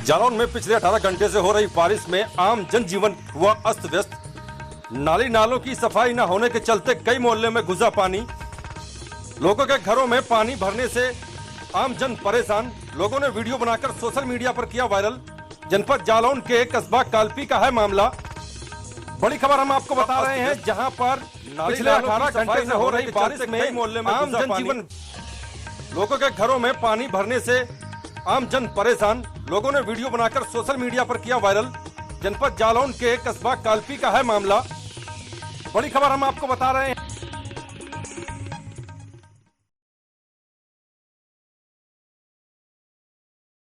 जालौन में पिछले 18 घंटे से हो रही बारिश में आम जनजीवन हुआ अस्त व्यस्त। नाली नालों की सफाई न होने के चलते कई मोहल्ले में घुसा पानी। लोगों के घरों में पानी भरने से आम जन परेशान। लोगों ने वीडियो बनाकर सोशल मीडिया पर किया वायरल। जनपद जालौन के कस्बा कालपी का है मामला। बड़ी खबर हम आपको बता रहे हैं, जहां पर पिछले 18 घंटे से हो रही बारिश में मोहल्ले में आम जनजीवन, लोगों के घरों में पानी भरने से आम जन परेशान। लोगों ने वीडियो बनाकर सोशल मीडिया पर किया वायरल। जनपद जालौन के कस्बा कालपी का है मामला। बड़ी खबर हम आपको बता रहे हैं।